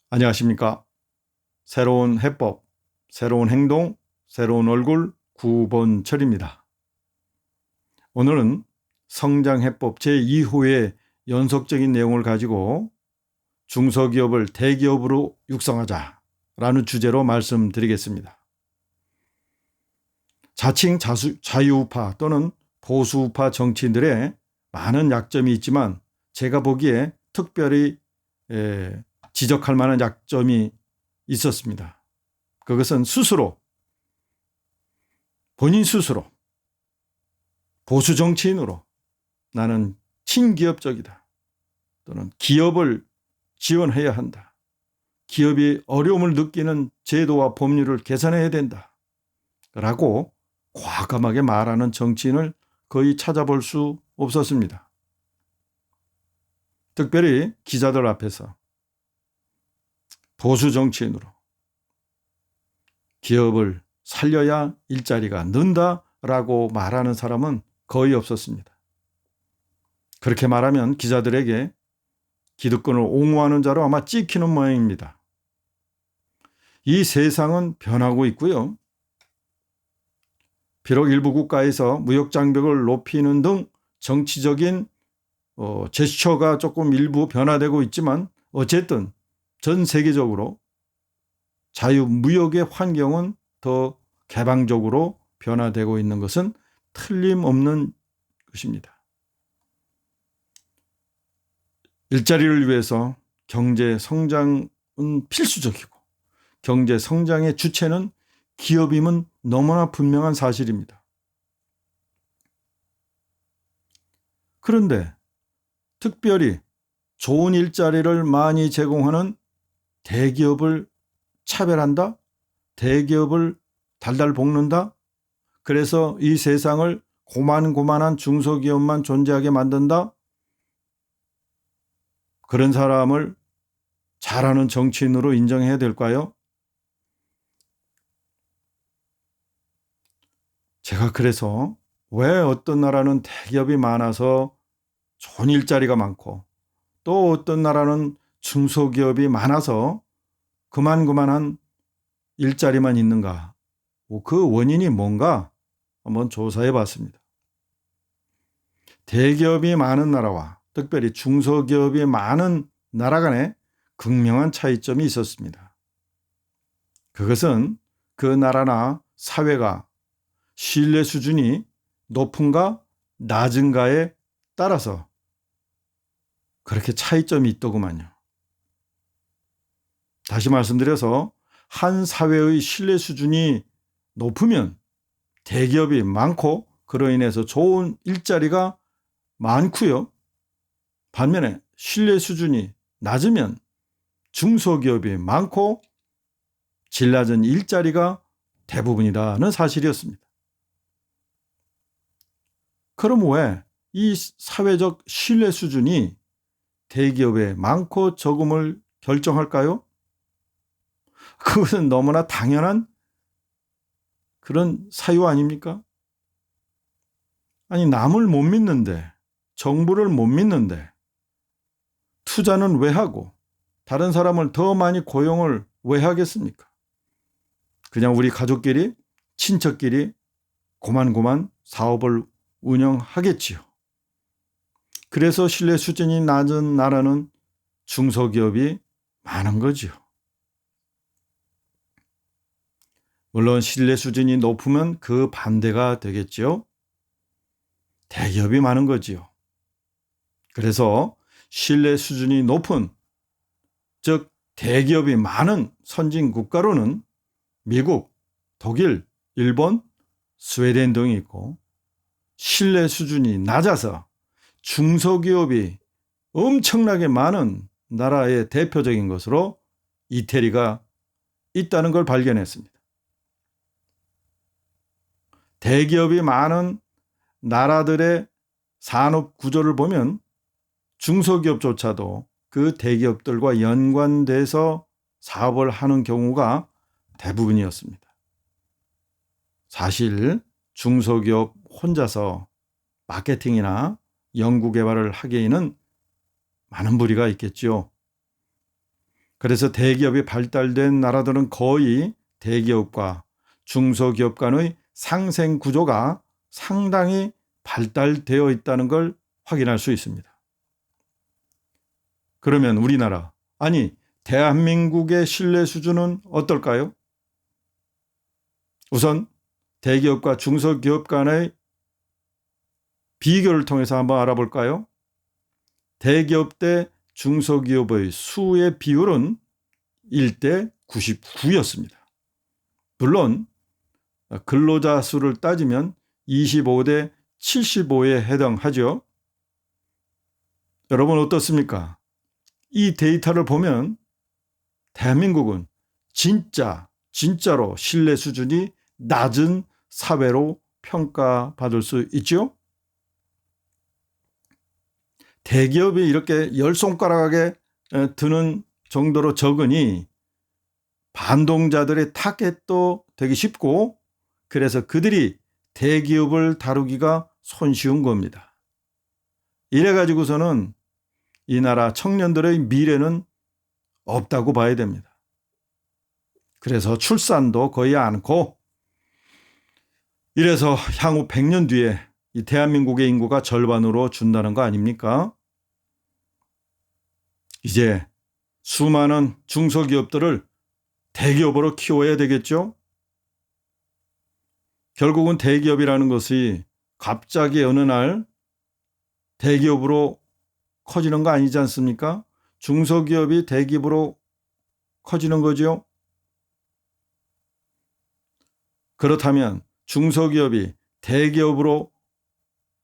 안녕하십니까. 새로운 해법, 새로운 행동, 새로운 얼굴 구본철입니다. 오늘은 성장해법 제2호의 연속적인 내용을 가지고 중소기업을 대기업으로 육성하자라는 주제로 말씀드리겠습니다. 자칭 자유우파 또는 보수우파 정치인들의 많은 약점이 있지만 제가 보기에 특별히 지적할 만한 약점이 있었습니다. 그것은 본인 스스로 보수 정치인으로 나는 친기업적이다 또는 기업을 지원해야 한다. 기업이 어려움을 느끼는 제도와 법률을 개선해야 된다 라고 과감하게 말하는 정치인을 거의 찾아볼 수 없었습니다. 특별히 기자들 앞에서 보수 정치인으로 기업을 살려야 일자리가 는다라고 말하는 사람은 거의 없었습니다. 그렇게 말하면 기자들에게 기득권을 옹호하는 자로 아마 찍히는 모양입니다. 이 세상은 변하고 있고요. 비록 일부 국가에서 무역장벽을 높이는 등 정치적인 제스처가 조금 일부 변화되고 있지만 어쨌든 전 세계적으로 자유무역의 환경은 더 개방적으로 변화되고 있는 것은 틀림없는 것입니다. 일자리를 위해서 경제 성장은 필수적이고 경제 성장의 주체는 기업임은 너무나 분명한 사실입니다. 그런데 특별히 좋은 일자리를 많이 제공하는 대기업을 차별한다? 대기업을 달달 볶는다? 그래서 이 세상을 고만고만한 중소기업만 존재하게 만든다? 그런 사람을 잘하는 정치인으로 인정해야 될까요? 제가 그래서 왜 어떤 나라는 대기업이 많아서 좋은 일자리가 많고 또 어떤 나라는 중소기업이 많아서 그만한 일자리만 있는가? 그 원인이 뭔가 한번 조사해 봤습니다. 대기업이 많은 나라와 특별히 중소기업이 많은 나라 간에 극명한 차이점이 있었습니다. 그것은 그 나라나 사회가 신뢰 수준이 높은가 낮은가에 따라서 그렇게 차이점이 있더구만요. 다시 말씀드려서 한 사회의 신뢰 수준이 높으면 대기업이 많고 그로 인해서 좋은 일자리가 많고요. 반면에 신뢰 수준이 낮으면 중소기업이 많고 질 낮은 일자리가 대부분이라는 사실이었습니다. 그럼 왜 이 사회적 신뢰 수준이 대기업의 많고 적음을 결정할까요? 그것은 너무나 당연한 그런 사유 아닙니까? 아니, 남을 못 믿는데, 정부를 못 믿는데, 투자는 왜 하고, 다른 사람을 더 많이 고용을 왜 하겠습니까? 그냥 우리 가족끼리, 친척끼리 고만고만 사업을 운영하겠지요. 그래서 신뢰 수준이 낮은 나라는 중소기업이 많은 거지요. 물론 신뢰 수준이 높으면 그 반대가 되겠죠. 대기업이 많은 거지요. 그래서 신뢰 수준이 높은, 즉 대기업이 많은 선진 국가로는 미국, 독일, 일본, 스웨덴 등이 있고 신뢰 수준이 낮아서 중소기업이 엄청나게 많은 나라의 대표적인 것으로 이태리가 있다는 걸 발견했습니다. 대기업이 많은 나라들의 산업 구조를 보면 중소기업조차도 그 대기업들과 연관돼서 사업을 하는 경우가 대부분이었습니다. 사실 중소기업 혼자서 마케팅이나 연구개발을 하기에는 많은 무리가 있겠죠. 그래서 대기업이 발달된 나라들은 거의 대기업과 중소기업 간의 상생 구조가 상당히 발달되어 있다는 걸 확인할 수 있습니다. 그러면 우리나라, 아니 대한민국의 신뢰 수준은 어떨까요? 우선 대기업과 중소기업 간의 비교를 통해서 한번 알아볼까요? 대기업 대 중소기업의 수의 비율은 1대 99였습니다. 물론 근로자 수를 따지면 25대 75에 해당하죠. 여러분 어떻습니까? 이 데이터를 보면 대한민국은 진짜로 신뢰 수준이 낮은 사회로 평가받을 수 있죠. 대기업이 이렇게 열 손가락에 드는 정도로 적으니 반동자들의 타겟도 되기 쉽고, 그래서 그들이 대기업을 다루기가 손쉬운 겁니다. 이래가지고서는 이 나라 청년들의 미래는 없다고 봐야 됩니다. 그래서 출산도 거의 않고, 이래서 향후 100년 뒤에 이 대한민국의 인구가 절반으로 준다는 거 아닙니까? 이제 수많은 중소기업들을 대기업으로 키워야 되겠죠? 결국은 대기업이라는 것이 갑자기 어느 날 대기업으로 커지는 거 아니지 않습니까? 중소기업이 대기업으로 커지는 거죠. 그렇다면 중소기업이 대기업으로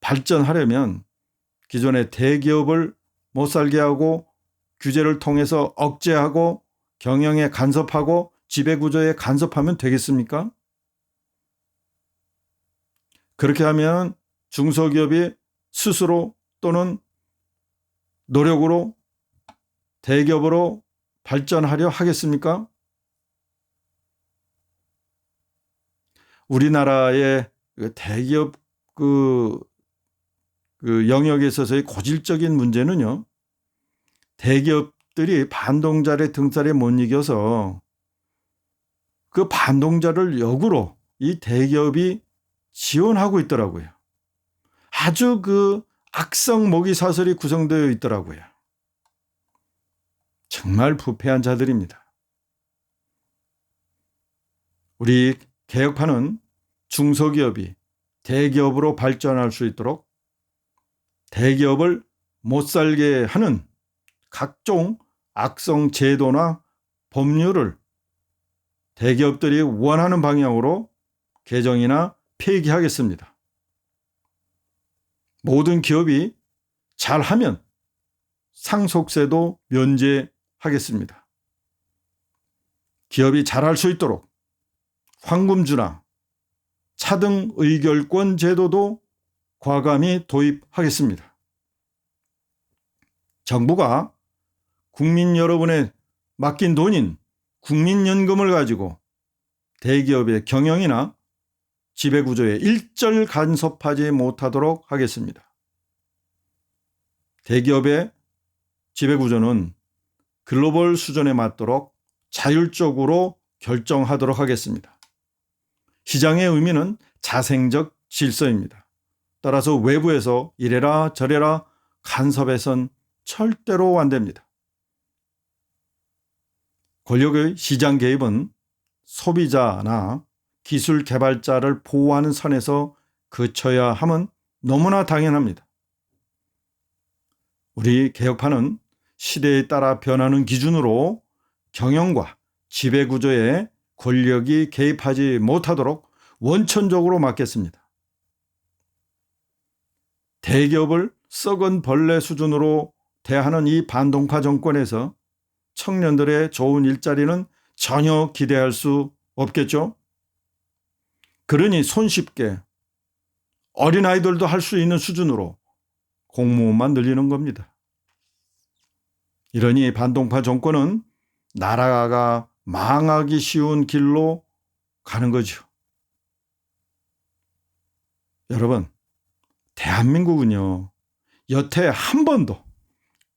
발전하려면 기존의 대기업을 못 살게 하고 규제를 통해서 억제하고 경영에 간섭하고 지배구조에 간섭하면 되겠습니까? 그렇게 하면 중소기업이 스스로 또는 노력으로 대기업으로 발전하려 하겠습니까? 우리나라의 대기업 그 영역에 있어서의 고질적인 문제는요, 대기업들이 반동자의 등살에 못 이겨서 그 반동자를 역으로 이 대기업이 지원하고 있더라고요. 아주 그 악성 모기 사슬이 구성되어 있더라고요. 정말 부패한 자들입니다. 우리 개혁파는 중소기업이 대기업으로 발전할 수 있도록 대기업을 못 살게 하는 각종 악성 제도나 법률을 대기업들이 원하는 방향으로 개정이나 폐기하겠습니다. 모든 기업이 잘하면 상속세도 면제하겠습니다. 기업이 잘할 수 있도록 황금주나 차등 의결권 제도도 과감히 도입하겠습니다. 정부가 국민 여러분의 맡긴 돈인 국민연금을 가지고 대기업의 경영이나 지배구조에 일절 간섭하지 못하도록 하겠습니다. 대기업의 지배구조는 글로벌 수준에 맞도록 자율적으로 결정하도록 하겠습니다. 시장의 의미는 자생적 질서입니다. 따라서 외부에서 이래라 저래라 간섭해선 절대로 안 됩니다. 권력의 시장 개입은 소비자나 기술 개발자를 보호하는 선에서 그쳐야 함은 너무나 당연합니다. 우리 개혁파는 시대에 따라 변하는 기준으로 경영과 지배구조에 권력이 개입하지 못하도록 원천적으로 막겠습니다. 대기업을 썩은 벌레 수준으로 대하는 이 반동파 정권에서 청년들의 좋은 일자리는 전혀 기대할 수 없겠죠. 그러니 손쉽게 어린아이들도 할 수 있는 수준으로 공무원만 늘리는 겁니다. 이러니 반동파 정권은 나라가 망하기 쉬운 길로 가는 거죠. 여러분, 대한민국은요, 여태 한 번도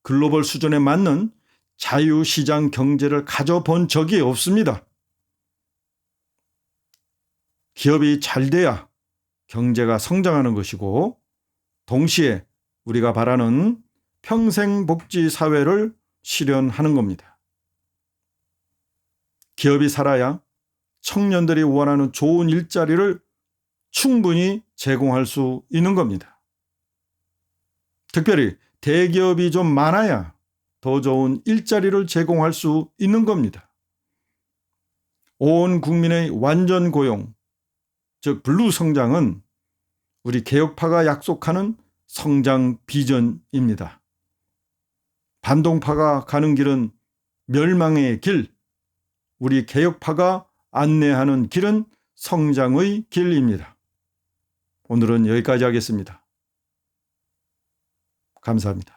글로벌 수준에 맞는 자유시장 경제를 가져본 적이 없습니다. 기업이 잘 돼야 경제가 성장하는 것이고 동시에 우리가 바라는 평생복지사회를 실현하는 겁니다. 기업이 살아야 청년들이 원하는 좋은 일자리를 충분히 제공할 수 있는 겁니다. 특별히 대기업이 좀 많아야 더 좋은 일자리를 제공할 수 있는 겁니다. 온 국민의 완전 고용, 즉 블루 성장은 우리 개혁파가 약속하는 성장 비전입니다. 반동파가 가는 길은 멸망의 길, 우리 개혁파가 안내하는 길은 성장의 길입니다. 오늘은 여기까지 하겠습니다. 감사합니다.